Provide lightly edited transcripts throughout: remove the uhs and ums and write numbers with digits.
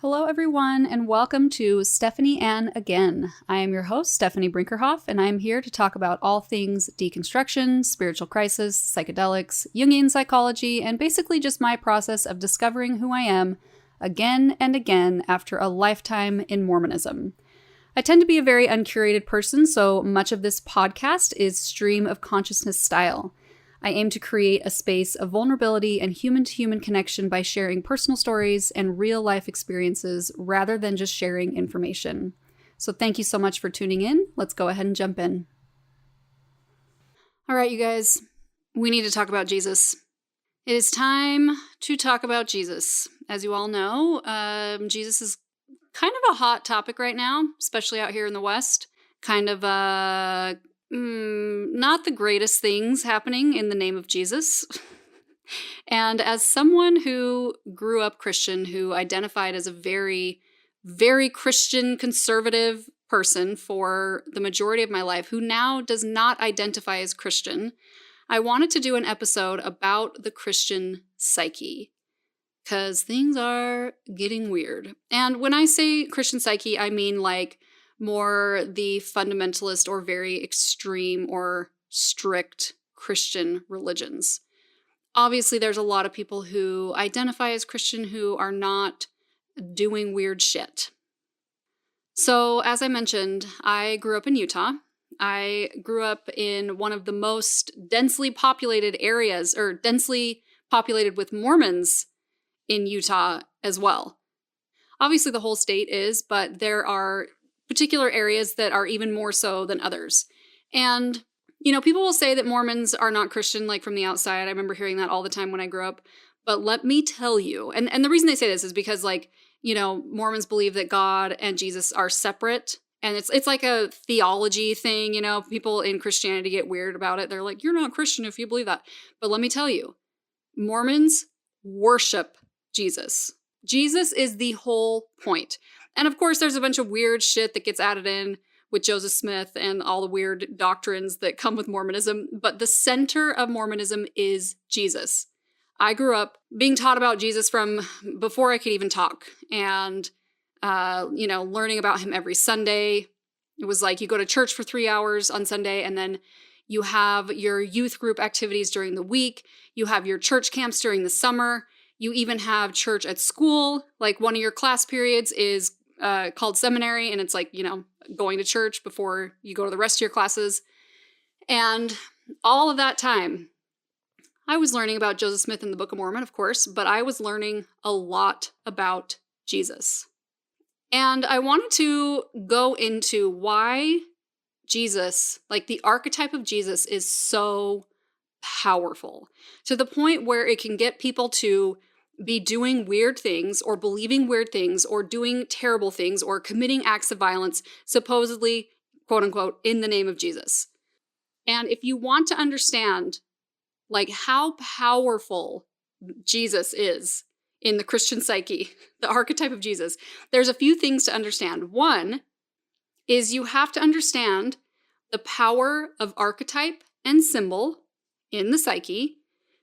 Hello, everyone, and welcome to Stephanie Ann Again. I am your host, Stephanie Brinkerhoff, and I am here to talk about all things deconstruction, spiritual crisis, psychedelics, Jungian psychology, and basically just my process of discovering who I am again and again after a lifetime in Mormonism. I tend to be a very uncurated person, so much of this podcast is stream of consciousness style. I aim to create a space of vulnerability and human-to-human connection by sharing personal stories and real-life experiences rather than just sharing information. So thank you so much for tuning in. Let's go ahead and jump in. All right, you guys, we need to talk about Jesus. It is time to talk about Jesus. As you all know, Jesus is kind of a hot topic right now, especially out here in the West. Kind of not the greatest things happening in the name of Jesus. And as someone who grew up Christian, who identified as a very, very Christian conservative person for the majority of my life, who now does not identify as Christian, I wanted to do an episode about the Christian psyche, because things are getting weird. And when I say Christian psyche, I mean like more the fundamentalist or very extreme or strict Christian religions. Obviously, there's a lot of people who identify as Christian who are not doing weird shit. So, as I mentioned, I grew up in Utah. I grew up in one of the most densely populated areas, or densely populated with Mormons in Utah as well. Obviously, the whole state is, but there are particular areas that are even more so than others. And, you know, people will say that Mormons are not Christian, like from the outside. I remember hearing that all the time when I grew up. But let me tell you, and the reason they say this is because, like, you know, Mormons believe that God and Jesus are separate. And it's like a theology thing, you know, people in Christianity get weird about it. They're like, you're not Christian if you believe that. But let me tell you, Mormons worship Jesus. Jesus is the whole point. And of course, there's a bunch of weird shit that gets added in with Joseph Smith and all the weird doctrines that come with Mormonism. But the center of Mormonism is Jesus. I grew up being taught about Jesus from before I could even talk. And, learning about him every Sunday. It was like you go to church for 3 hours on Sunday, and then you have your youth group activities during the week. You have your church camps during the summer. You even have church at school. Like one of your class periods is called seminary, and it's like, you know, going to church before you go to the rest of your classes. And all of that time, I was learning about Joseph Smith and the Book of Mormon, of course, but I was learning a lot about Jesus. And I wanted to go into why Jesus, like the archetype of Jesus, is so powerful to the point where it can get people to be doing weird things or believing weird things or doing terrible things or committing acts of violence, supposedly, quote unquote, in the name of Jesus. And if you want to understand like how powerful Jesus is in the Christian psyche, the archetype of Jesus, there's a few things to understand. One is you have to understand the power of archetype and symbol in the psyche.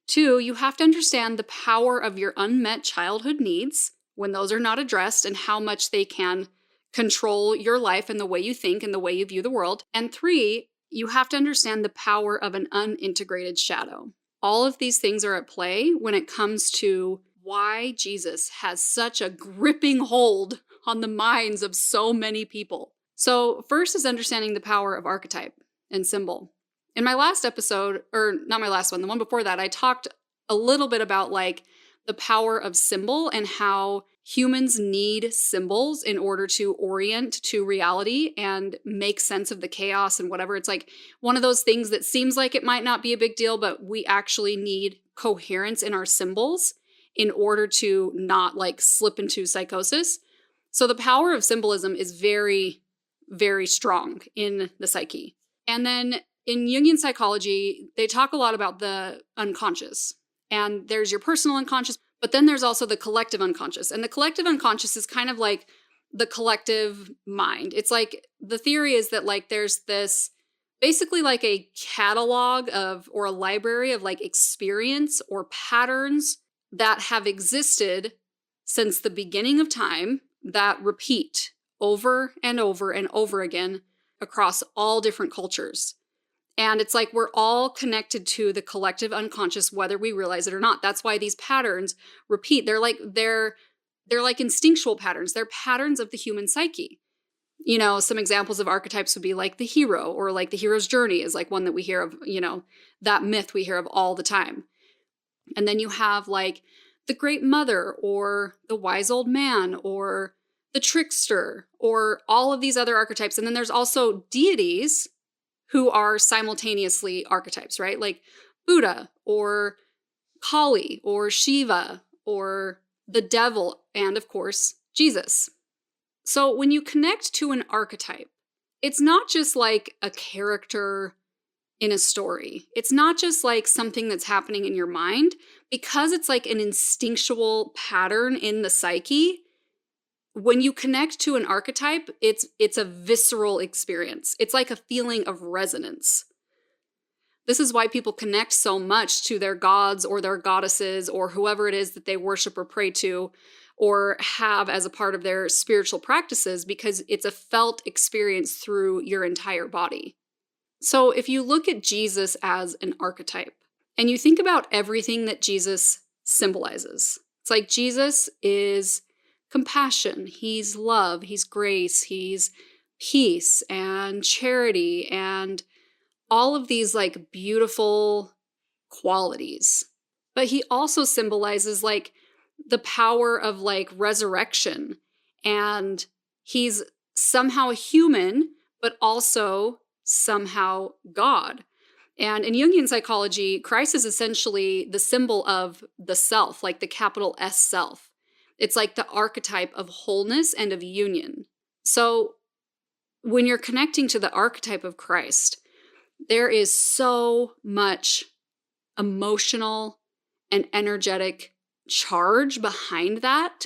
Two, you have to understand the power of your unmet childhood needs when those are not addressed and how much they can control your life and the way you think and the way you view the world. And three, you have to understand the power of an unintegrated shadow. All of these things are at play when it comes to why Jesus has such a gripping hold on the minds of so many people. So first is understanding the power of archetype and symbol. In my last episode, or not my last one, the one before that, I talked a little bit about like the power of symbol and how humans need symbols in order to orient to reality and make sense of the chaos and whatever. It's like one of those things that seems like it might not be a big deal, but we actually need coherence in our symbols in order to not like slip into psychosis. So the power of symbolism is very, very strong in the psyche. And then in Jungian psychology, they talk a lot about the unconscious. And there's your personal unconscious, but then there's also the collective unconscious. And the collective unconscious is kind of like the collective mind. It's like the theory is that like there's this basically like a catalog of or a library of like experience or patterns that have existed since the beginning of time that repeat over and over and over again across all different cultures. And it's like we're all connected to the collective unconscious, whether we realize it or not. That's why these patterns repeat. They're like instinctual patterns. They're patterns of the human psyche. Some examples of archetypes would be like the hero, or like the hero's journey is like one that we hear of, that myth we hear of all the time. And then you have like the great mother, or the wise old man, or the trickster, or all of these other archetypes. And then there's also deities who are simultaneously archetypes, right? Like Buddha, or Kali, or Shiva, or the devil, and of course, Jesus. So when you connect to an archetype, it's not just like a character in a story. It's not just like something that's happening in your mind. Because it's like an instinctual pattern in the psyche, when you connect to an archetype, it's a visceral experience. It's like a feeling of resonance. This is why people connect so much to their gods or their goddesses or whoever it is that they worship or pray to or have as a part of their spiritual practices, because it's a felt experience through your entire body. So if you look at Jesus as an archetype and you think about everything that Jesus symbolizes, it's like Jesus is compassion, he's love, he's grace, he's peace and charity and all of these like beautiful qualities. But he also symbolizes like the power of like resurrection, and he's somehow human, but also somehow God. And in Jungian psychology, Christ is essentially the symbol of the self, like the capital S self. It's like the archetype of wholeness and of union. So when you're connecting to the archetype of Christ, there is so much emotional and energetic charge behind that,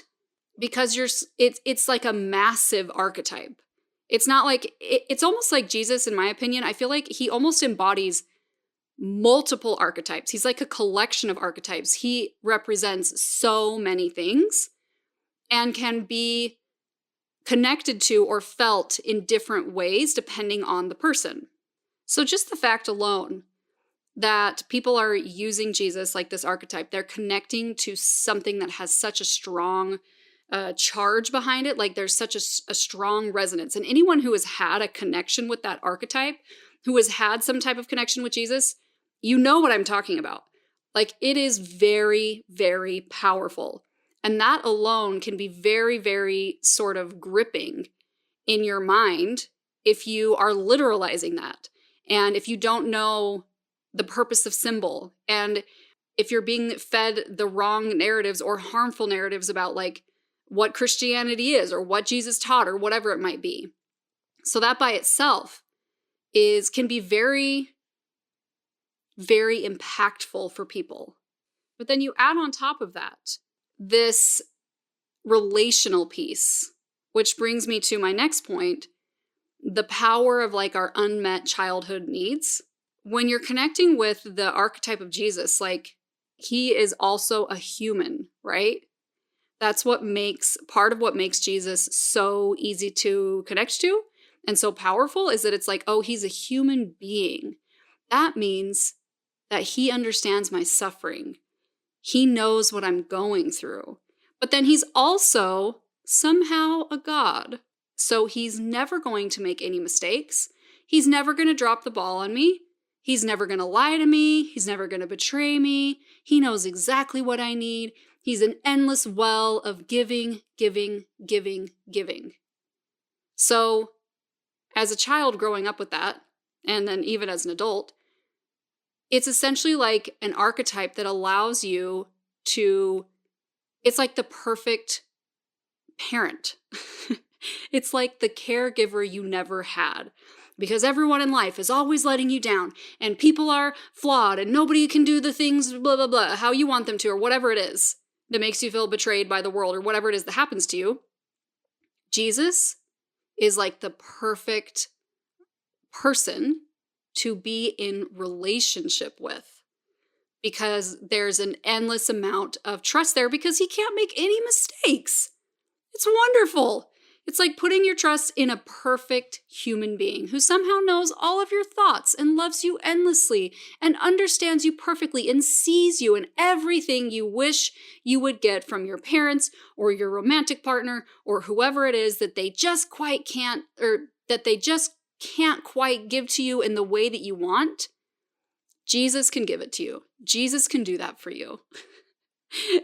because it's like a massive archetype. It's not like it's almost like Jesus, in my opinion. I feel like he almost embodies multiple archetypes. He's like a collection of archetypes. He represents so many things and can be connected to or felt in different ways depending on the person. So just the fact alone that people are using Jesus like this archetype, they're connecting to something that has such a strong charge behind it. Like there's such a strong resonance. And anyone who has had a connection with that archetype, who has had some type of connection with Jesus, you know what I'm talking about. Like it is very, very powerful. And that alone can be very, very sort of gripping in your mind if you are literalizing that. And if you don't know the purpose of symbol, and if you're being fed the wrong narratives or harmful narratives about like what Christianity is or what Jesus taught or whatever it might be. So that by itself can be very, very impactful for people. But then you add on top of that this relational piece, which brings me to my next point, the power of like our unmet childhood needs. When you're connecting with the archetype of Jesus, like he is also a human, right? That's part of what makes Jesus so easy to connect to and so powerful, is that it's like, oh, he's a human being. That means that he understands my suffering. He knows what I'm going through. But then he's also somehow a God. So he's never going to make any mistakes. He's never going to drop the ball on me. He's never going to lie to me. He's never going to betray me. He knows exactly what I need. He's an endless well of giving, giving, giving, giving. So as a child growing up with that, and then even as an adult, it's essentially like an archetype that allows you to, it's like the perfect parent. It's like the caregiver you never had. Because everyone in life is always letting you down, and people are flawed, and nobody can do the things, blah, blah, blah, how you want them to, or whatever it is that makes you feel betrayed by the world, or whatever it is that happens to you. Jesus is like the perfect person to be in relationship with, because there's an endless amount of trust there, because he can't make any mistakes. It's wonderful. It's like putting your trust in a perfect human being who somehow knows all of your thoughts and loves you endlessly and understands you perfectly and sees you in everything you wish you would get from your parents or your romantic partner or whoever it is that they just quite can't, or that they just can't quite give to you in the way that you want. Jesus can give it to you. Jesus can do that for you.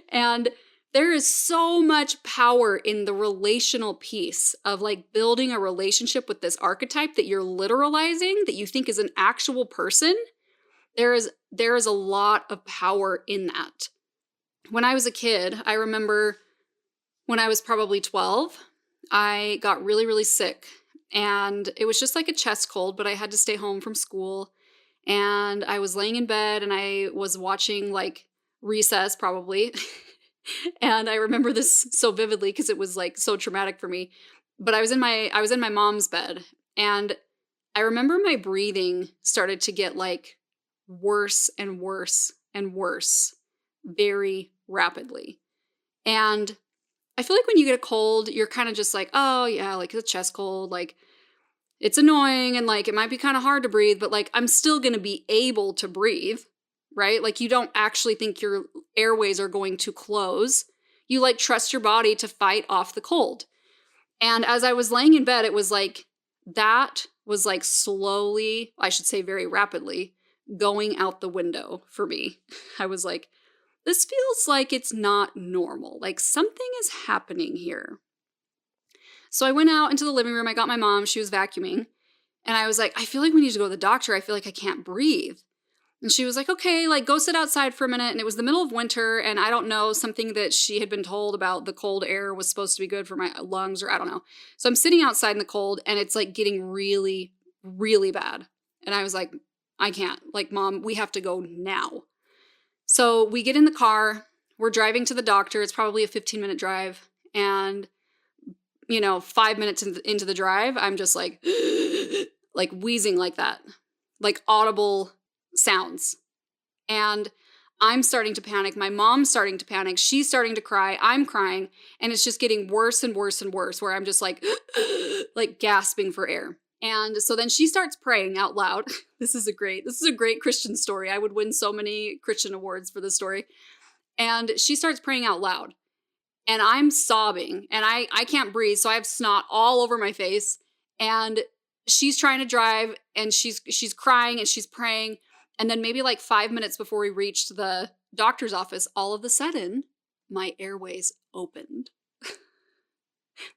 And there is so much power in the relational piece of like building a relationship with this archetype that you're literalizing, that you think is an actual person. There is a lot of power in that. When I was a kid, I remember when I was probably 12, I got really, really sick. And it was just like a chest cold, but I had to stay home from school. And I was laying in bed and I was watching like Recess probably. And I remember this so vividly because it was like so traumatic for me. But I was in my mom's bed, and I remember my breathing started to get like worse and worse and worse very rapidly. And I feel like when you get a cold, you're kind of just like, oh yeah, like it's a chest cold, like it's annoying and like it might be kind of hard to breathe, but like I'm still going to be able to breathe, right? Like you don't actually think your airways are going to close. You like trust your body to fight off the cold. And as I was laying in bed, it was like that was like slowly, I should say very rapidly, going out the window for me. I was like, this feels like it's not normal. Like something is happening here. So I went out into the living room. I got my mom. She was vacuuming. And I was like, I feel like we need to go to the doctor. I feel like I can't breathe. And she was like, okay, like go sit outside for a minute. And it was the middle of winter. And I don't know, something that she had been told about the cold air was supposed to be good for my lungs, or I don't know. So I'm sitting outside in the cold and it's like getting really, really bad. And I was like, I can't. Like, Mom, we have to go now. So we get in the car. We're driving to the doctor. It's probably a 15-minute drive. And 5 minutes into the drive, I'm just like, like wheezing like that, like audible sounds. And I'm starting to panic. My mom's starting to panic. She's starting to cry. I'm crying. And it's just getting worse and worse and worse, where I'm just like, like gasping for air. And so then she starts praying out loud. This is a great Christian story. I would win so many Christian awards for this story. And she starts praying out loud. And I'm sobbing and I can't breathe. So I have snot all over my face. And she's trying to drive and she's crying and she's praying. And then maybe like 5 minutes before we reached the doctor's office, all of a sudden, my airways opened.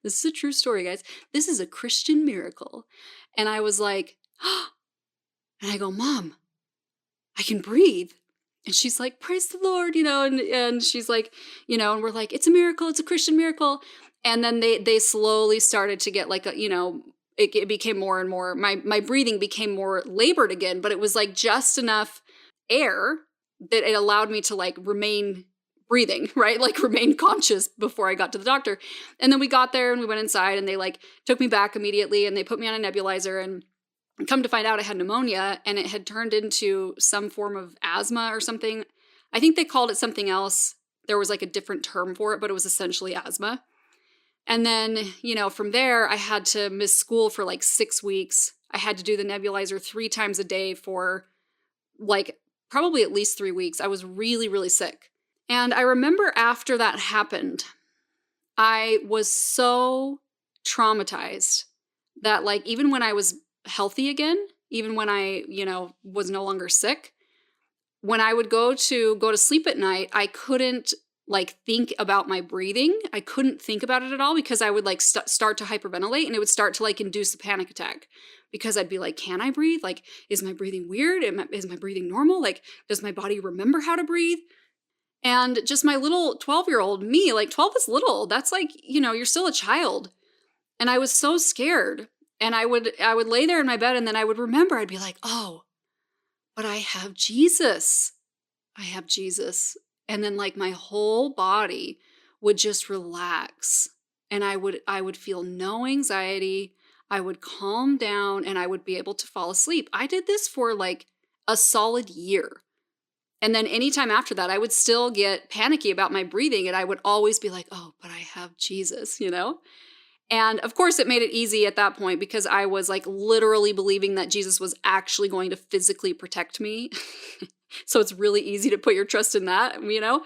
This is a true story, guys. This is a Christian miracle. And I was like, oh. And I go, Mom, I can breathe. And she's like, praise the Lord, and she's like, and we're like, it's a miracle. It's a Christian miracle. And then they slowly started to get like, it became more and more, my breathing became more labored again, but it was like just enough air that it allowed me to like remain breathing, right? Like remain conscious before I got to the doctor. And then we got there and we went inside and they like took me back immediately and they put me on a nebulizer, and come to find out I had pneumonia and it had turned into some form of asthma or something. I think they called it something else. There was like a different term for it, but it was essentially asthma. And then, from there, I had to miss school for like 6 weeks. I had to do the nebulizer 3 times a day for like probably at least 3 weeks. I was really, really sick. And I remember after that happened, I was so traumatized that like even when I was healthy again, even when I, was no longer sick, when I would go to sleep at night, I couldn't like think about my breathing. I couldn't think about it at all because I would like start to hyperventilate and it would start to like induce a panic attack because I'd be like, can I breathe? Like, is my breathing weird? Is my breathing normal? Like, does my body remember how to breathe? And just my little 12-year-old me, like 12 is little. That's like, you're still a child. And I was so scared. And I would lay there in my bed and then I would remember, I'd be like, oh, but I have Jesus. I have Jesus. And then like my whole body would just relax. And I would feel no anxiety. I would calm down and I would be able to fall asleep. I did this for like a solid year. And then anytime after that, I would still get panicky about my breathing, and I would always be like, oh, but I have Jesus, you know? And of course, it made it easy at that point because I was like literally believing that Jesus was actually going to physically protect me. So it's really easy to put your trust in that, you know?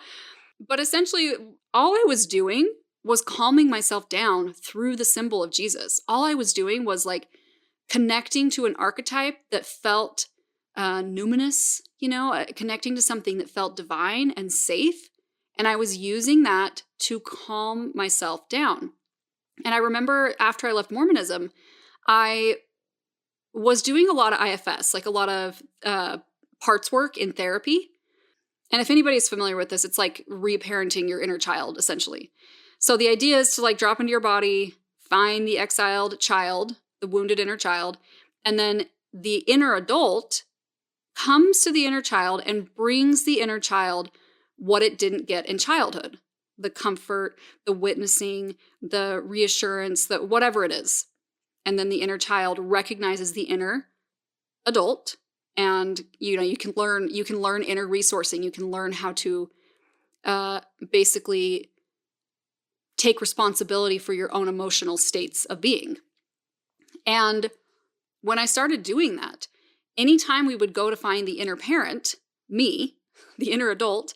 But essentially, all I was doing was calming myself down through the symbol of Jesus. All I was doing was like connecting to an archetype that felt numinous, you know, connecting to something that felt divine and safe. And I was using that to calm myself down. And I remember after I left Mormonism, I was doing a lot of IFS, like a lot of parts work in therapy. And if anybody's familiar with this, it's like reparenting your inner child, essentially. So the idea is to like drop into your body, find the exiled child, the wounded inner child, and then the inner adult comes to the inner child and brings the inner child what it didn't get in childhood. The comfort, the witnessing, the reassurance, that whatever it is. And then the inner child recognizes the inner adult, and you know, you can learn inner resourcing. You can learn how to basically take responsibility for your own emotional states of being. And when I started doing that, anytime we would go to find the inner parent, me, the inner adult,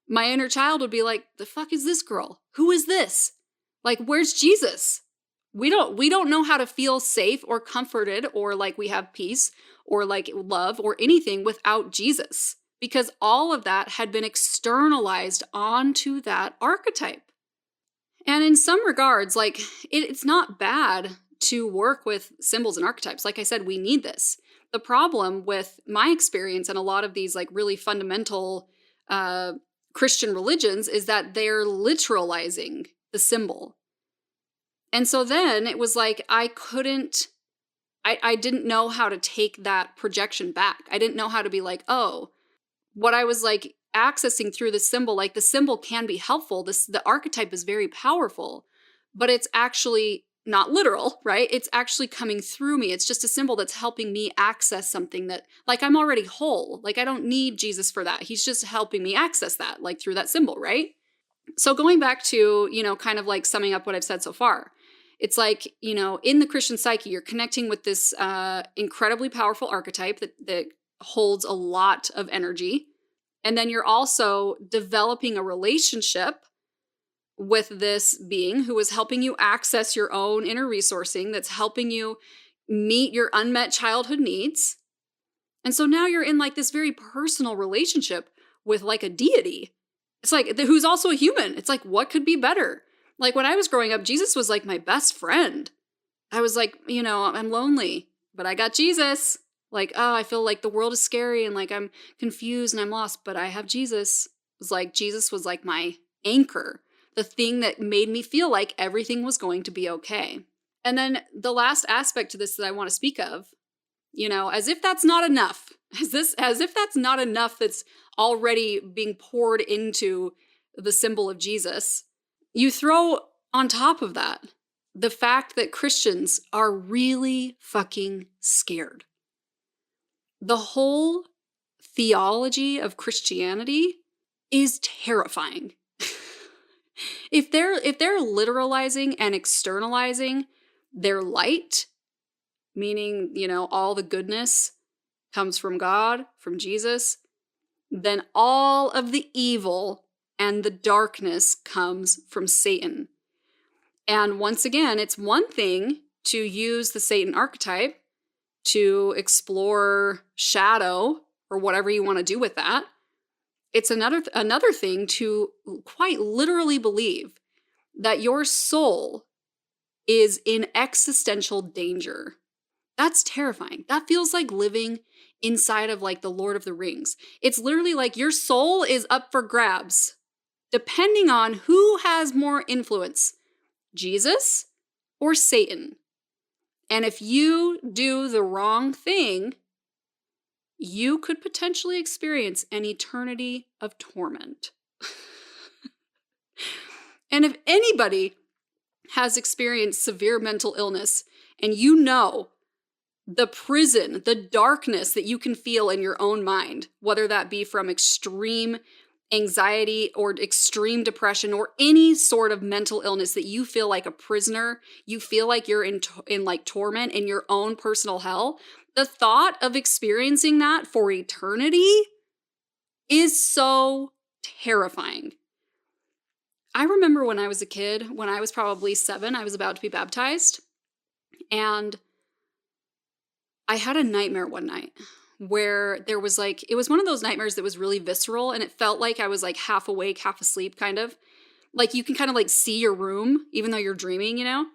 my inner child would be like, the fuck is this girl? Who is this? Like, where's Jesus? We don't know how to feel safe or comforted or like we have peace or like love or anything without Jesus, because all of that had been externalized onto that archetype. And in some regards, like it's not bad to work with symbols and archetypes. Like I said, we need this. The problem with my experience and a lot of these like really fundamental Christian religions is that they're literalizing the symbol. And so then it was like I didn't know how to take that projection back. I didn't know how to be like, oh, what I was like accessing through the symbol, like the symbol can be helpful. The archetype is very powerful, but it's actually not literal, right? It's actually coming through me. It's just a symbol that's helping me access something that, like, I'm already whole. Like, I don't need Jesus for that. He's just helping me access that, like, through that symbol, right? So going back to, you know, kind of like summing up what I've said so far, it's like, you know, in the Christian psyche, you're connecting with this incredibly powerful archetype that holds a lot of energy. And then you're also developing a relationship with this being who is helping you access your own inner resourcing, that's helping you meet your unmet childhood needs. And so now you're in like this very personal relationship with like a deity. It's like, who's also a human. It's like, what could be better? Like when I was growing up, Jesus was like my best friend. I was like, you know, I'm lonely, but I got Jesus. Like, oh, I feel like the world is scary and like I'm confused and I'm lost, but I have Jesus. It was like Jesus was like my anchor, the thing that made me feel like everything was going to be okay. And then the last aspect to this that I want to speak of, you know, as if that's not enough, as if that's not enough that's already being poured into the symbol of Jesus, you throw on top of that the fact that Christians are really fucking scared. The whole theology of Christianity is terrifying. If they're literalizing and externalizing their light, meaning, you know, all the goodness comes from God, from Jesus, then all of the evil and the darkness comes from Satan. And once again, it's one thing to use the Satan archetype to explore shadow or whatever you want to do with that. It's another thing to quite literally believe that your soul is in existential danger. That's terrifying. That feels like living inside of like the Lord of the Rings. It's literally like your soul is up for grabs, depending on who has more influence, Jesus or Satan. And if you do the wrong thing, you could potentially experience an eternity of torment. And if anybody has experienced severe mental illness, and you know the prison, the darkness that you can feel in your own mind, whether that be from extreme anxiety or extreme depression or any sort of mental illness that you feel like a prisoner, you feel like you're in like torment in your own personal hell. The thought of experiencing that for eternity is so terrifying. I remember when I was a kid, when I was probably 7, I was about to be baptized, and I had a nightmare one night where there was like, it was one of those nightmares that was really visceral, and it felt like I was like half awake, half asleep, kind of. Like you can kind of like see your room, even though you're dreaming, you know?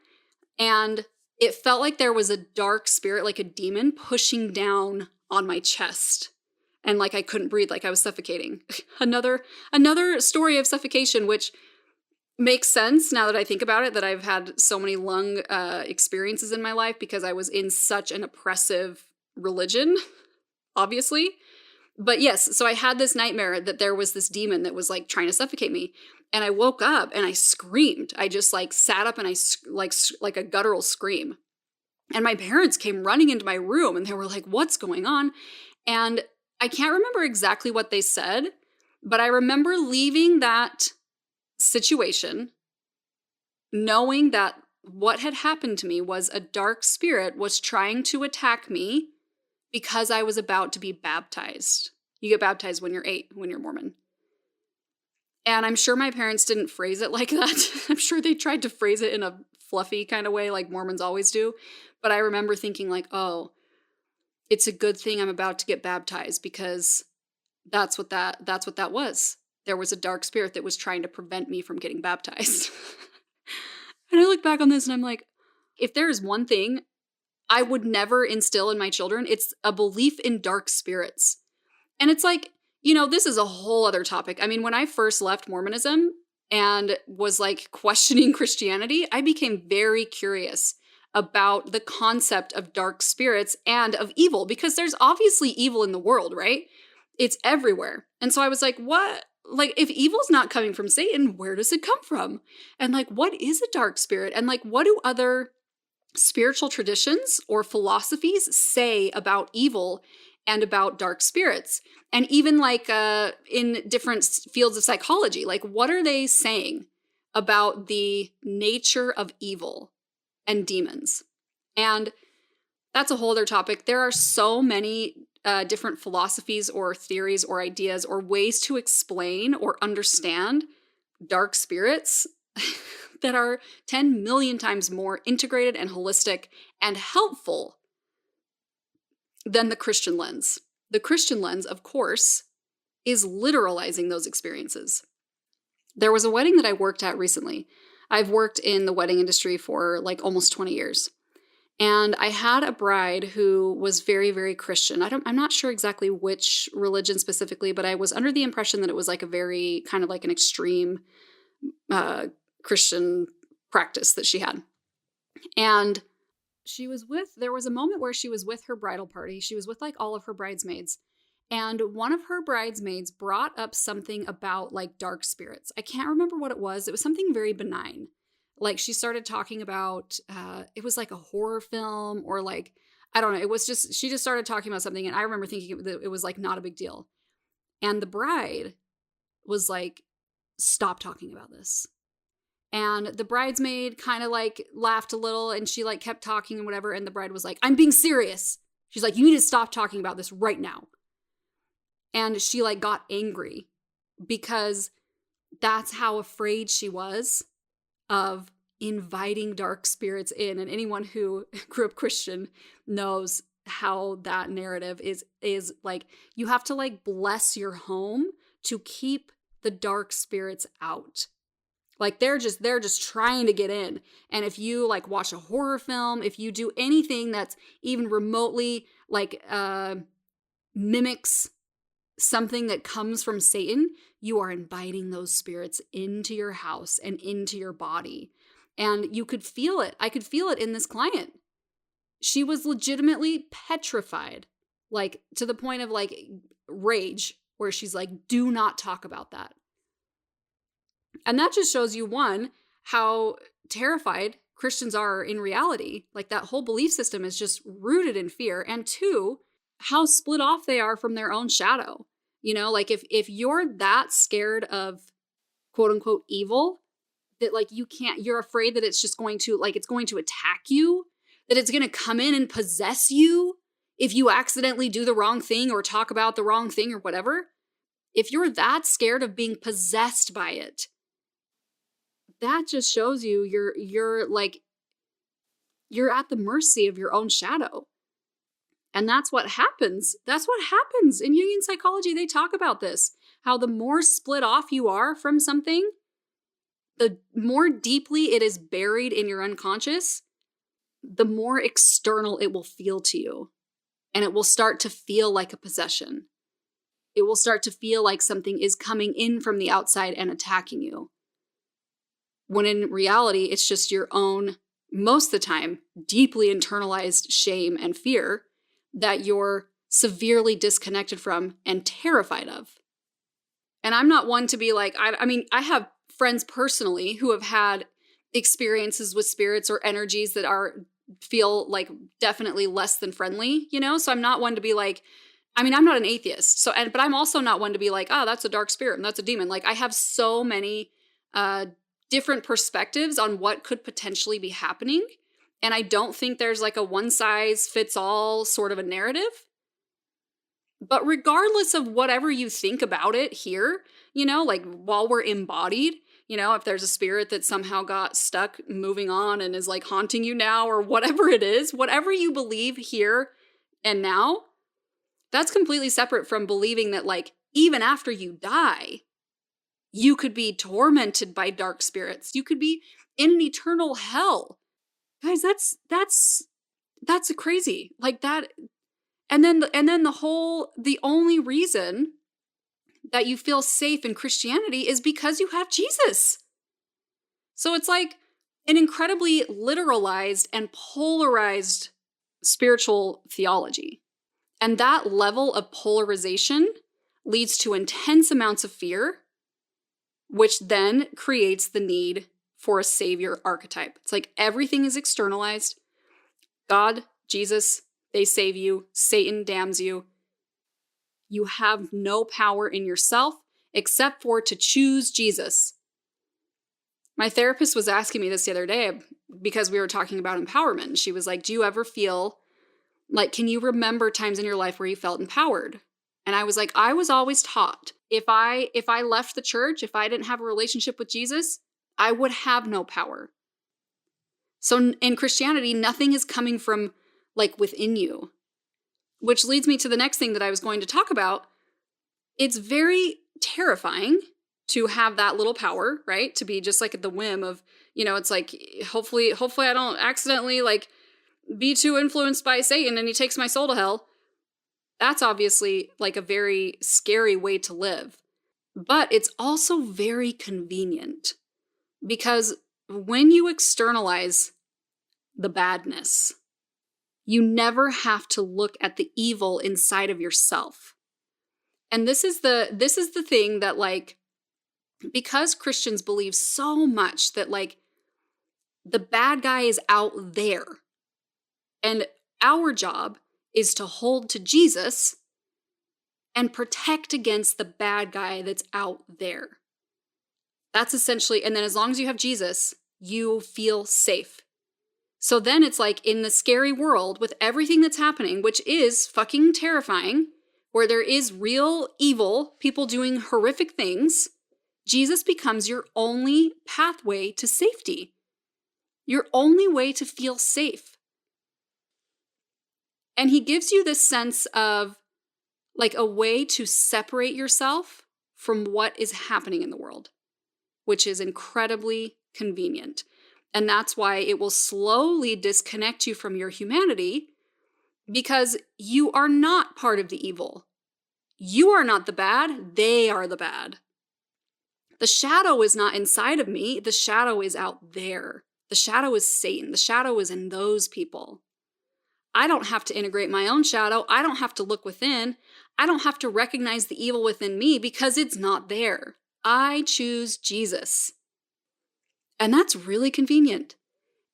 And it felt like there was a dark spirit, like a demon, pushing down on my chest. And like I couldn't breathe, like I was suffocating. Another story of suffocation, which makes sense now that I think about it, that I've had so many lung experiences in my life because I was in such an oppressive religion, obviously. But yes, so I had this nightmare that there was this demon that was like trying to suffocate me. And I woke up and I screamed. I just like sat up and I like a guttural scream. And my parents came running into my room and they were like, "What's going on?" And I can't remember exactly what they said, but I remember leaving that situation knowing that what had happened to me was a dark spirit was trying to attack me because I was about to be baptized. You get baptized when you're 8, when you're Mormon. And I'm sure my parents didn't phrase it like that. I'm sure they tried to phrase it in a fluffy kind of way like Mormons always do. But I remember thinking like, oh, it's a good thing I'm about to get baptized because that's what that was. There was a dark spirit that was trying to prevent me from getting baptized. And I look back on this and I'm like, if there is one thing I would never instill in my children, it's a belief in dark spirits. And it's like, you know, this is a whole other topic. I mean, when I first left Mormonism and was like questioning Christianity, I became very curious about the concept of dark spirits and of evil, because there's obviously evil in the world, right? It's everywhere. And so I was like, what? Like, if evil's not coming from Satan, where does it come from? And like, what is a dark spirit? And like, what do other spiritual traditions or philosophies say about evil and about dark spirits? And even like in different fields of psychology, like what are they saying about the nature of evil and demons? And that's a whole other topic. There are so many different philosophies or theories or ideas or ways to explain or understand dark spirits that are 10 million times more integrated and holistic and helpful than the Christian lens. The Christian lens, of course, is literalizing those experiences. There was a wedding that I worked at recently. I've worked in the wedding industry for like almost 20 years. And I had a bride who was very, very Christian. I'm not sure exactly which religion specifically, but I was under the impression that it was like a very kind of like an extreme Christian practice that she had. And there was a moment where she was with her bridal party. She was with like all of her bridesmaids. And one of her bridesmaids brought up something about like dark spirits. I can't remember what it was. It was something very benign. Like she started talking about, it was like a horror film or like, I don't know. It was just, she just started talking about something. And I remember thinking it was like not a big deal. And the bride was like, "Stop talking about this." And the bridesmaid kind of like laughed a little and she like kept talking and whatever. And the bride was like, "I'm being serious." She's like, "You need to stop talking about this right now." And she like got angry because that's how afraid she was of inviting dark spirits in. And anyone who grew up Christian knows how that narrative is like, you have to like bless your home to keep the dark spirits out. Like they're just trying to get in. And if you like watch a horror film, if you do anything that's even remotely like mimics something that comes from Satan, you are inviting those spirits into your house and into your body. And you could feel it. I could feel it in this client. She was legitimately petrified, like to the point of like rage, where she's like, "Do not talk about that." And that just shows you, one, how terrified Christians are in reality. Like that whole belief system is just rooted in fear. And two, how split off they are from their own shadow. You know, like if you're that scared of quote unquote evil, that like you're afraid that it's just going to, like, it's going to attack you, that it's going to come in and possess you if you accidentally do the wrong thing or talk about the wrong thing or whatever. If you're that scared of being possessed by it, that just shows you you're at the mercy of your own shadow. And that's what happens. That's what happens in Jungian psychology. They talk about this, how the more split off you are from something, the more deeply it is buried in your unconscious, the more external it will feel to you. And it will start to feel like a possession. It will start to feel like something is coming in from the outside and attacking you. When in reality, it's just your own, most of the time, deeply internalized shame and fear that you're severely disconnected from and terrified of. And I'm not one to be like, I mean, I have friends personally who have had experiences with spirits or energies that feel like definitely less than friendly, you know? So I'm not one to be like, I mean, I'm not an atheist. But I'm also not one to be like, oh, that's a dark spirit and that's a demon. Like I have so many different perspectives on what could potentially be happening. And I don't think there's like a one size fits all sort of a narrative. But regardless of whatever you think about it here, you know, like while we're embodied, you know, if there's a spirit that somehow got stuck moving on and is like haunting you now or whatever it is, whatever you believe here and now, that's completely separate from believing that like even after you die, you could be tormented by dark spirits. You could be in an eternal hell. Guys, that's crazy. Like that. And then the only reason that you feel safe in Christianity is because you have Jesus. So it's like an incredibly literalized and polarized spiritual theology. And that level of polarization leads to intense amounts of fear, which then creates the need for a savior archetype. It's like everything is externalized. God, Jesus, they save you. Satan damns you. You have no power in yourself except for to choose Jesus. My therapist was asking me this the other day because we were talking about empowerment. She was like, do you ever feel like, can you remember times in your life where you felt empowered? And I was like, I was always taught if I left the church, if I didn't have a relationship with Jesus, I would have no power. So in Christianity, nothing is coming from like within you, which leads me to the next thing that I was going to talk about. It's very terrifying to have that little power, right? To be just like at the whim of, you know, it's like, hopefully I don't accidentally like be too influenced by Satan and he takes my soul to hell. That's obviously like a very scary way to live. But it's also very convenient because when you externalize the badness, you never have to look at the evil inside of yourself. And this is the thing that, like, because Christians believe so much that like the bad guy is out there and our job is to hold to Jesus and protect against the bad guy that's out there. That's essentially, and then as long as you have Jesus, you feel safe. So then it's like in the scary world with everything that's happening, which is fucking terrifying, where there is real evil, people doing horrific things, Jesus becomes your only pathway to safety. Your only way to feel safe. And he gives you this sense of like a way to separate yourself from what is happening in the world, which is incredibly convenient. And that's why it will slowly disconnect you from your humanity, because you are not part of the evil. You are not the bad, they are the bad. The shadow is not inside of me, the shadow is out there. The shadow is Satan, the shadow is in those people. I don't have to integrate my own shadow, I don't have to look within, I don't have to recognize the evil within me because it's not there. I choose Jesus. And that's really convenient.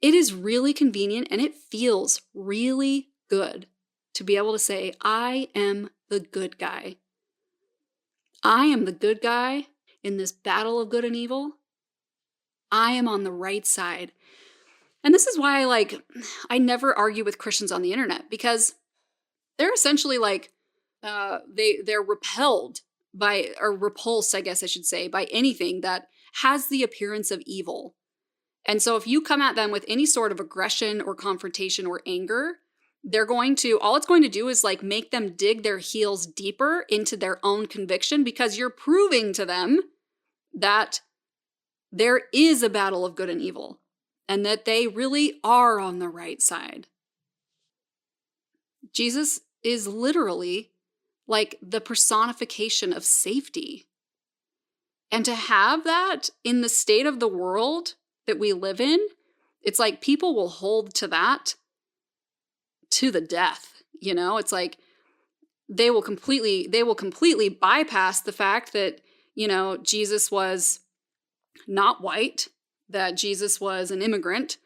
it is really convenient and it feels really good to be able to say, I am the good guy. I am the good guy in this battle of good and evil. I am on the right side. And this is why, I never argue with Christians on the internet, because they're essentially they're repelled by, or repulsed, I guess I should say, by anything that has the appearance of evil. And so if you come at them with any sort of aggression or confrontation or anger, all it's going to do is make them dig their heels deeper into their own conviction, because you're proving to them that there is a battle of good and evil and that they really are on the right side. Jesus is literally the personification of safety. And to have that in the state of the world that we live in, it's people will hold to that to the death. It's they will completely bypass the fact that, Jesus was not white, that Jesus was an immigrant,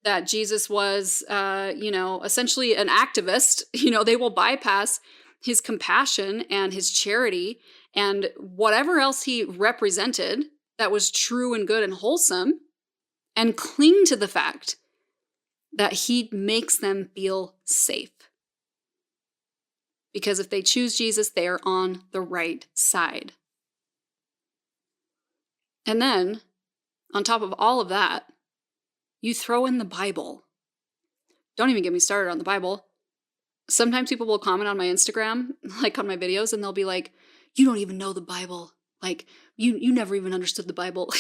that Jesus was, essentially an activist. They will bypass his compassion and his charity and whatever else he represented that was true and good and wholesome, and cling to the fact that he makes them feel safe. Because if they choose Jesus, they are on the right side. And then, on top of all of that, you throw in the Bible. Don't even get me started on the Bible. Sometimes people will comment on my Instagram, on my videos, and they'll be like, you don't even know the Bible. You never even understood the Bible.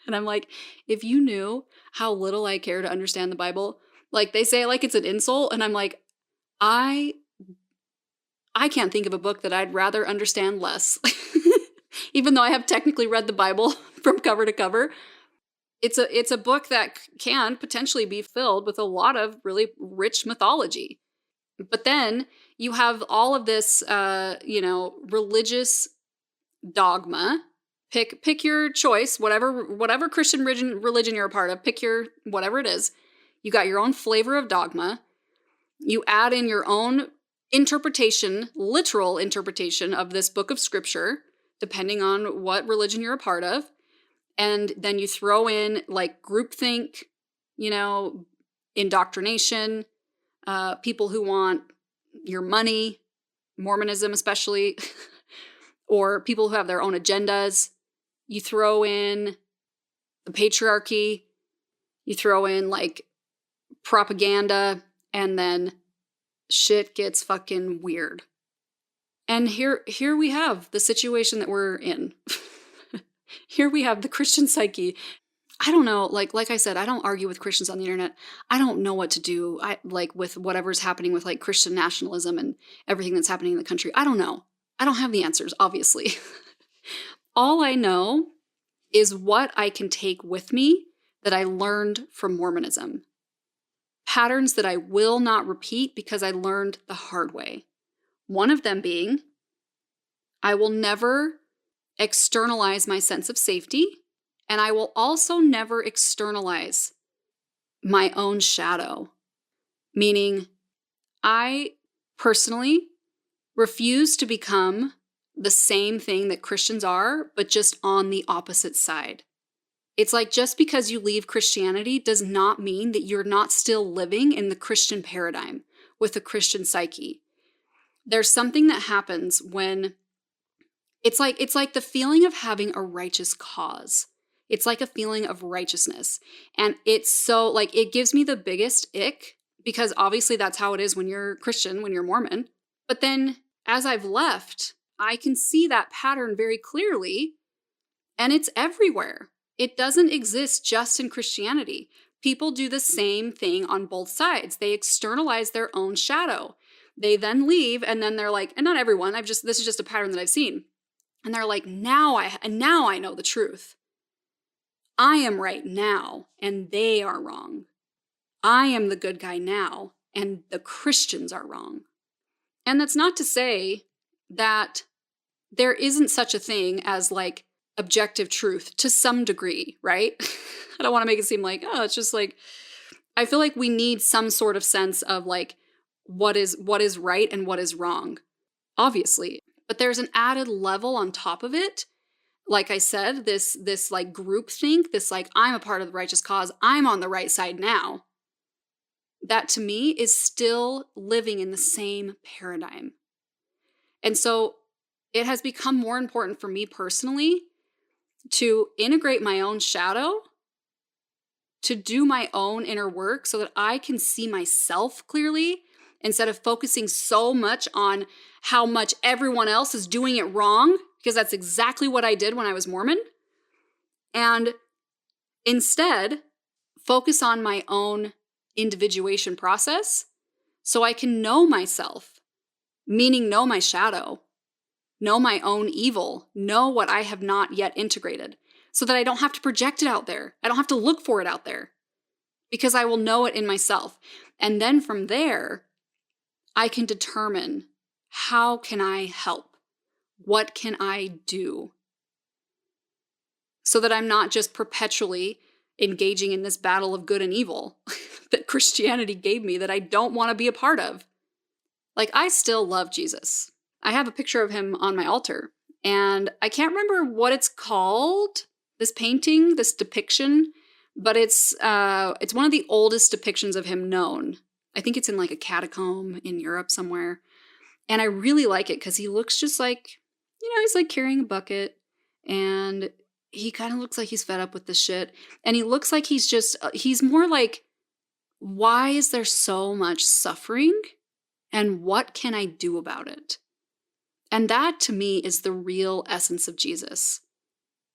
And I'm like, if you knew how little I care to understand the Bible, they say it's an insult, and I'm like, I can't think of a book that I'd rather understand less. Even though I have technically read the Bible from cover to cover, it's a book that can potentially be filled with a lot of really rich mythology. But then you have all of this, religious dogma. Pick your choice, whatever Christian religion you're a part of, pick your, whatever it is. You got your own flavor of dogma. You add in your own interpretation, literal interpretation of this book of scripture, depending on what religion you're a part of. And then you throw in groupthink, indoctrination, people who want your money, Mormonism especially, or people who have their own agendas. You throw in the patriarchy, you throw in propaganda, and then shit gets fucking weird. And here we have the situation that we're in. Here we have the Christian psyche. I don't know, like I said, I don't argue with Christians on the internet. I don't know what to do with whatever's happening with Christian nationalism and everything that's happening in the country. I don't know. I don't have the answers, obviously. All I know is what I can take with me that I learned from Mormonism. Patterns that I will not repeat because I learned the hard way. One of them being, I will never externalize my sense of safety, and I will also never externalize my own shadow. Meaning, I personally refuse to become the same thing that Christians are, but just on the opposite side. It's just because you leave Christianity does not mean that you're not still living in the Christian paradigm with the Christian psyche. There's something that happens when it's like the feeling of having a righteous cause. It's like a feeling of righteousness. And it's so it gives me the biggest ick, because obviously that's how it is when you're Christian, when you're Mormon. But then as I've left, I can see that pattern very clearly, and it's everywhere. It doesn't exist just in Christianity. People do the same thing on both sides. They externalize their own shadow. They then leave, and then they're like, and not everyone, this is just a pattern that I've seen. And they're like, now I know the truth. I am right now, and they are wrong. I am the good guy now, and the Christians are wrong. And that's not to say that there isn't such a thing as objective truth to some degree, right? I don't want to make it seem it's just I feel like we need some sort of sense of like what is right and what is wrong, obviously. But there's an added level on top of it. Like I said, this like groupthink, this like I'm a part of the righteous cause, I'm on the right side now. That to me is still living in the same paradigm. And so it has become more important for me personally to integrate my own shadow, to do my own inner work so that I can see myself clearly instead of focusing so much on how much everyone else is doing it wrong, because that's exactly what I did when I was Mormon. And instead, focus on my own individuation process so I can know myself, meaning know my shadow, know my own evil, know what I have not yet integrated, so that I don't have to project it out there. I don't have to look for it out there because I will know it in myself. And then from there, I can determine how can I help? What can I do? So that I'm not just perpetually engaging in this battle of good and evil that Christianity gave me that I don't want to be a part of. Like, I still love Jesus. I have a picture of him on my altar, and I can't remember what it's called, this painting, this depiction, but it's one of the oldest depictions of him known. I think it's in like a catacomb in Europe somewhere. And I really like it because he looks just like, he's like carrying a bucket, and he kind of looks like he's fed up with this shit. And he looks like he's more like, why is there so much suffering? And what can I do about it? And that to me is the real essence of Jesus.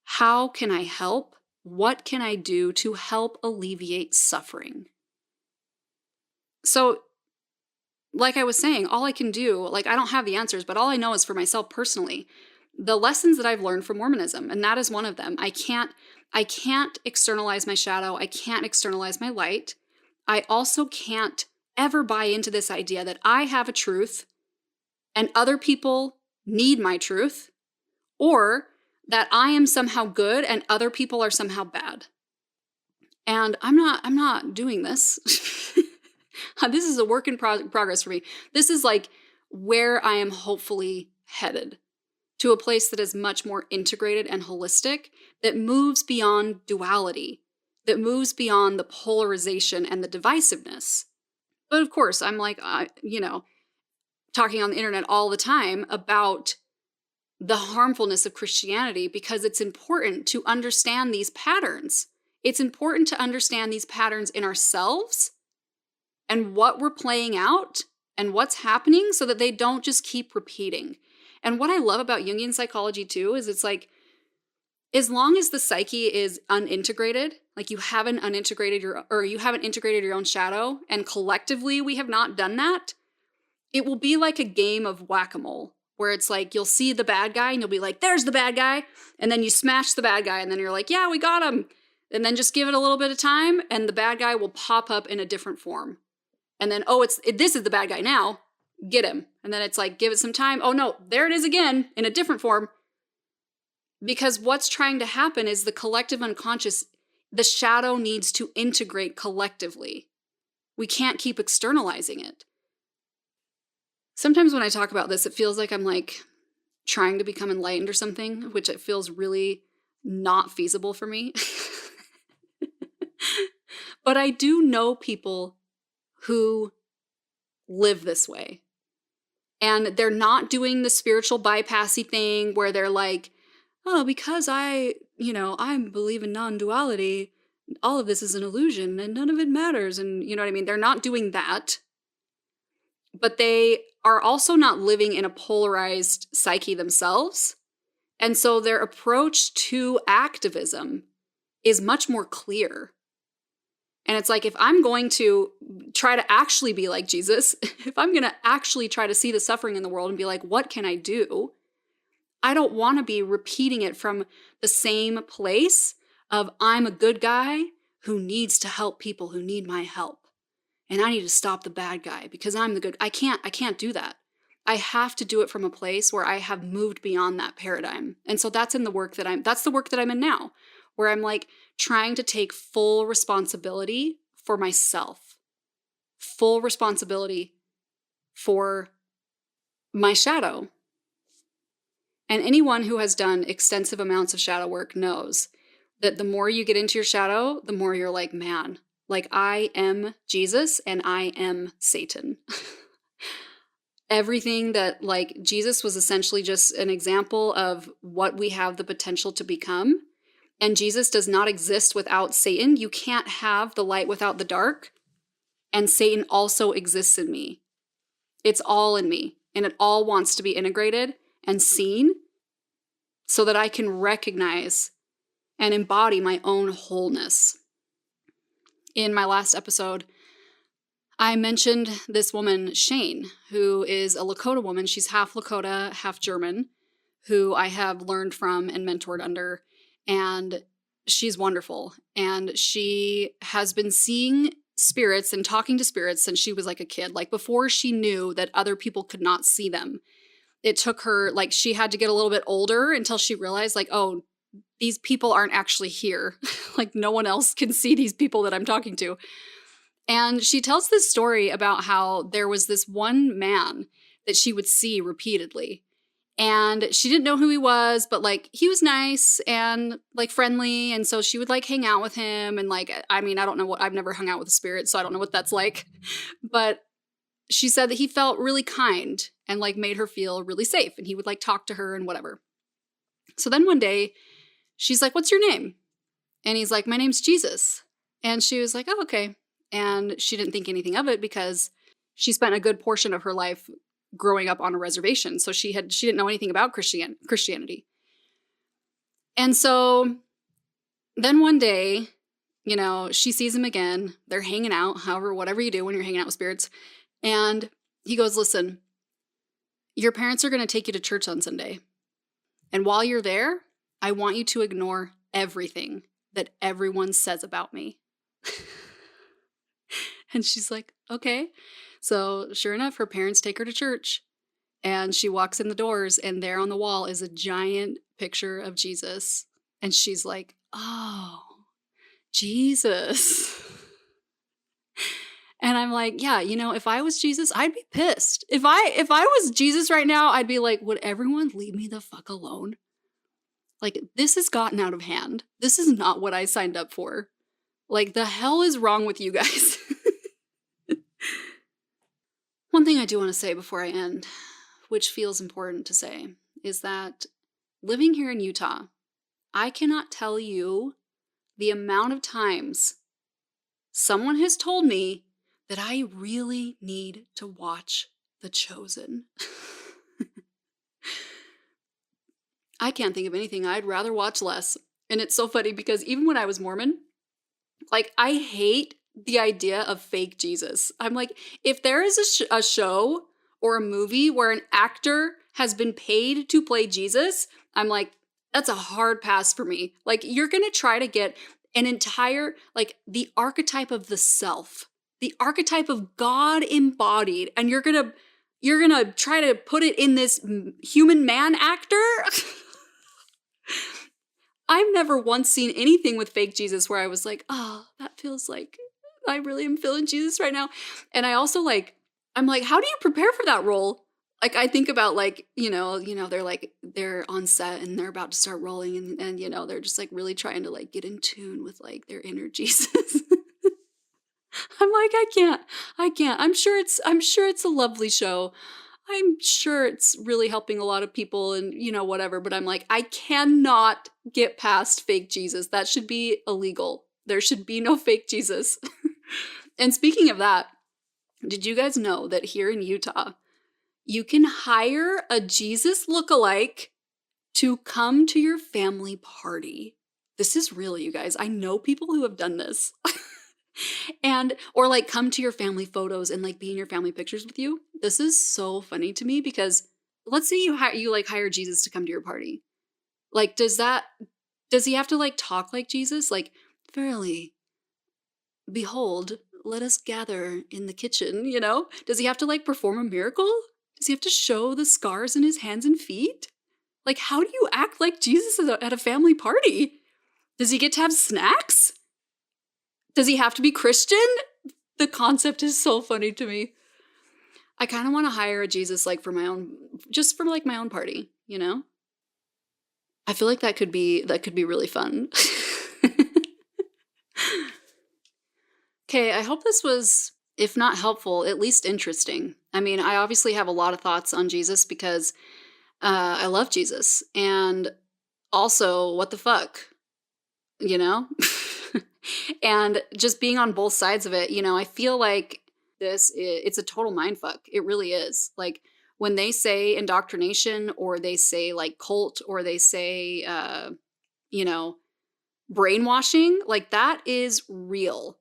How can I help? What can I do to help alleviate suffering? So, like I was saying, all I can do, like I don't have the answers, but all I know is for myself personally, the lessons that I've learned from Mormonism, and that is one of them. I can't externalize my shadow. I can't externalize my light. I also can't ever buy into this idea that I have a truth and other people need my truth, or that I am somehow good and other people are somehow bad. And I'm not doing this. This is a work in progress for me. This is like where I am hopefully headed, to a place that is much more integrated and holistic, that moves beyond duality, that moves beyond the polarization and the divisiveness. But of course, I'm like, talking on the internet all the time about the harmfulness of Christianity because it's important to understand these patterns. It's important to understand these patterns in ourselves and what we're playing out and what's happening so that they don't just keep repeating. And what I love about Jungian psychology too is it's like, as long as the psyche is unintegrated, like you haven't integrated your own shadow, and collectively we have not done that, it will be like a game of whack-a-mole, where it's like you'll see the bad guy and you'll be like, there's the bad guy, and then you smash the bad guy and then you're like, yeah, we got him. And then just give it a little bit of time and the bad guy will pop up in a different form. And then, this is the bad guy now, get him. And then it's like, give it some time. Oh no, there it is again in a different form. Because what's trying to happen is the collective unconscious, the shadow needs to integrate collectively. We can't keep externalizing it. Sometimes when I talk about this, it feels like I'm like trying to become enlightened or something, which it feels really not feasible for me. But I do know people who live this way. And they're not doing the spiritual bypassy thing where they're like, oh, because I believe in non-duality, all of this is an illusion and none of it matters. And you know what I mean? They're not doing that. But they are also not living in a polarized psyche themselves. And so their approach to activism is much more clear. And it's like, if I'm going to try to actually be like Jesus, if I'm going to actually try to see the suffering in the world and be like, what can I do? I don't want to be repeating it from the same place of I'm a good guy who needs to help people who need my help. And I need to stop the bad guy because I'm the good. I can't do that. I have to do it from a place where I have moved beyond that paradigm. And so that's the work that I'm in now, where I'm like trying to take full responsibility for myself, full responsibility for my shadow. And anyone who has done extensive amounts of shadow work knows that the more you get into your shadow, the more you're like, man, like I am Jesus and I am Satan. Everything that, like, Jesus was essentially just an example of what we have the potential to become. And Jesus does not exist without Satan. You can't have the light without the dark. And Satan also exists in me. It's all in me. And it all wants to be integrated and seen so that I can recognize and embody my own wholeness. In my last episode, I mentioned this woman, Shane, who is a Lakota woman. She's half Lakota, half German, who I have learned from and mentored under. And she's wonderful. And she has been seeing spirits and talking to spirits since she was like a kid, like before she knew that other people could not see them. It took her, like, she had to get a little bit older until she realized, like, oh, these people aren't actually here. Like, no one else can see these people that I'm talking to. And she tells this story about how there was this one man that she would see repeatedly. And she didn't know who he was, but, like, he was nice and, like, friendly. And so she would, like, hang out with him. And, like, I mean, I don't know I've never hung out with a spirit, so I don't know what that's like. But she said that he felt really kind and, like, made her feel really safe. And he would, like, talk to her and whatever. So then one day, she's like, what's your name? And he's like, my name's Jesus. And she was like, oh, okay. And she didn't think anything of it because she spent a good portion of her life growing up on a reservation. So she didn't know anything about Christianity. And so then one day, you know, she sees him again. They're hanging out, whatever you do when you're hanging out with spirits. And he goes, listen, your parents are going to take you to church on Sunday. And while you're there, I want you to ignore everything that everyone says about me. And she's like, okay. So sure enough, her parents take her to church. And she walks in the doors, and there on the wall is a giant picture of Jesus. And she's like, oh, Jesus. And I'm like, yeah, you know, if I was Jesus, I'd be pissed. If I was Jesus right now, I'd be like, would everyone leave me the fuck alone? Like, this has gotten out of hand. This is not what I signed up for. Like, the hell is wrong with you guys? One thing I do want to say before I end, which feels important to say, is that living here in Utah, I cannot tell you the amount of times someone has told me that I really need to watch The Chosen. I can't think of anything I'd rather watch less. And it's so funny because even when I was Mormon, like, I hate the idea of fake Jesus. I'm like, if there is a show or a movie where an actor has been paid to play Jesus, I'm like, that's a hard pass for me. Like, you're going to try to get an entire, like, the archetype of the self, the archetype of God embodied, and you're going to try to put it in this human man actor? I've never once seen anything with fake Jesus where I was like, oh, that feels like I really am feeling Jesus right now. And I also, like, I'm like, how do you prepare for that role? Like, I think about, like, you know, they're on set and they're about to start rolling and you know, they're just, like, really trying to, like, get in tune with, like, their inner Jesus. I'm like, I can't. I'm sure it's a lovely show. I'm sure it's really helping a lot of people and, you know, whatever. But I'm like, I cannot get past fake Jesus. That should be illegal. There should be no fake Jesus. And speaking of that, did you guys know that here in Utah, you can hire a Jesus lookalike to come to your family party? This is real, you guys. I know people who have done this. Or like come to your family photos and like be in your family pictures with you. This is so funny to me because let's say you hire Jesus to come to your party. Like, does he have to like talk like Jesus? Like, verily, behold, let us gather in the kitchen, you know? Does he have to like perform a miracle? Does he have to show the scars in his hands and feet? Like, how do you act like Jesus at a family party? Does he get to have snacks? Does he have to be Christian? The concept is so funny to me. I kind of want to hire a Jesus like for my own, just for like my own party, you know? I feel like that could be really fun. Okay, I hope this was, if not helpful, at least interesting. I mean, I obviously have a lot of thoughts on Jesus because I love Jesus. And also, what the fuck? You know? And just being on both sides of it, you know, I feel like it's a total mindfuck. It really is. Like, when they say indoctrination, or they say like cult, or they say, you know, brainwashing, like that is real.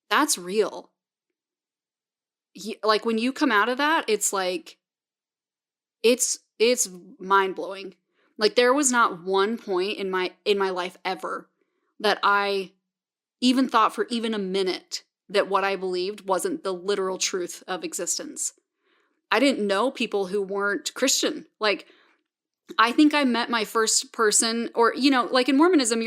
That's real. Like when you come out of that, it's like, it's mind blowing. Like there was not one point in my life ever that I even thought for even a minute that what I believed wasn't the literal truth of existence. I didn't know people who weren't Christian. Like, I think I met my first person, or, you know, like in Mormonism,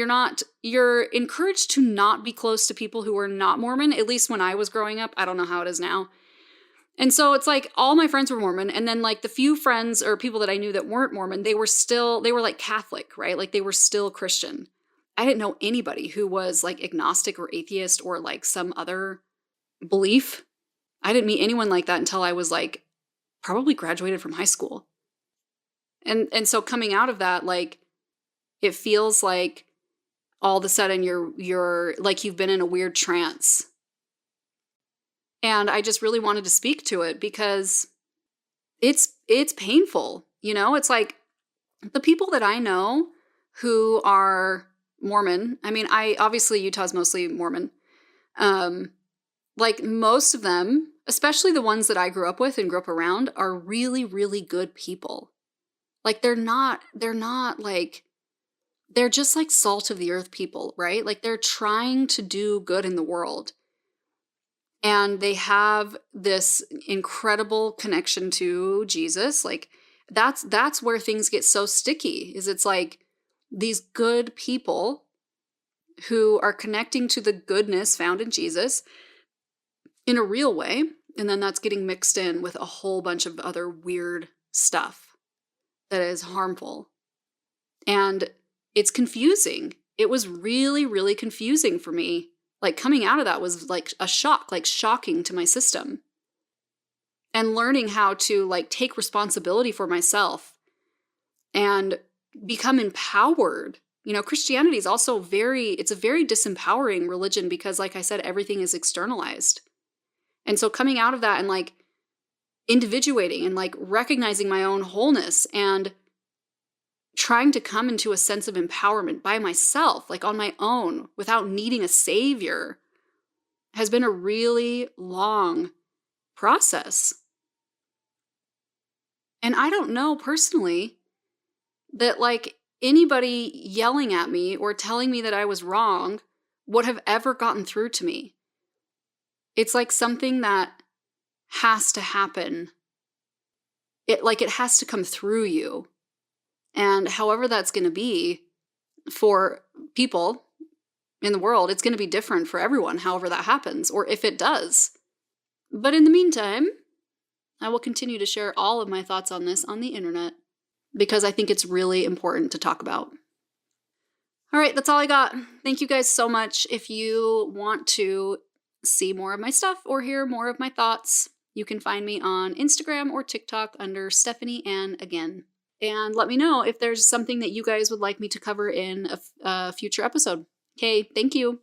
you're encouraged to not be close to people who are not Mormon, at least when I was growing up. I don't know how it is now. And so it's like all my friends were Mormon. And then like the few friends or people that I knew that weren't Mormon, they were like Catholic, right? Like they were still Christian. I didn't know anybody who was like agnostic or atheist or like some other belief. I didn't meet anyone like that until I was like probably graduated from high school. And so coming out of that, like, it feels like all of a sudden you're like you've been in a weird trance. And I just really wanted to speak to it because it's painful. You know, it's like the people that I know who are Mormon. I mean, obviously Utah's mostly Mormon. Like most of them, especially the ones that I grew up with and grew up around, are really, really good people. Like they're not like, they're just like salt of the earth people, right? Like they're trying to do good in the world. And they have this incredible connection to Jesus. Like that's where things get so sticky, is it's like these good people who are connecting to the goodness found in Jesus in a real way. And then that's getting mixed in with a whole bunch of other weird stuff that is harmful. And it's confusing. It was really, really confusing for me. Like coming out of that was like a shock, like shocking to my system. And learning how to like take responsibility for myself and become empowered. You know, Christianity is also it's a very disempowering religion because, like I said, everything is externalized. And so coming out of that and like individuating and like recognizing my own wholeness and trying to come into a sense of empowerment by myself, like on my own, without needing a savior, has been a really long process. And I don't know personally that like anybody yelling at me or telling me that I was wrong would have ever gotten through to me. It's like something that has to happen. It has to come through you. And however that's going to be for people in the world, it's going to be different for everyone, however that happens, or if it does. But in the meantime, I will continue to share all of my thoughts on this on the internet because I think it's really important to talk about. All right, that's all I got. Thank you guys so much. If you want to see more of my stuff or hear more of my thoughts, you can find me on Instagram or TikTok under Stephanie Ann Again. And let me know if there's something that you guys would like me to cover in a future episode. Okay, thank you.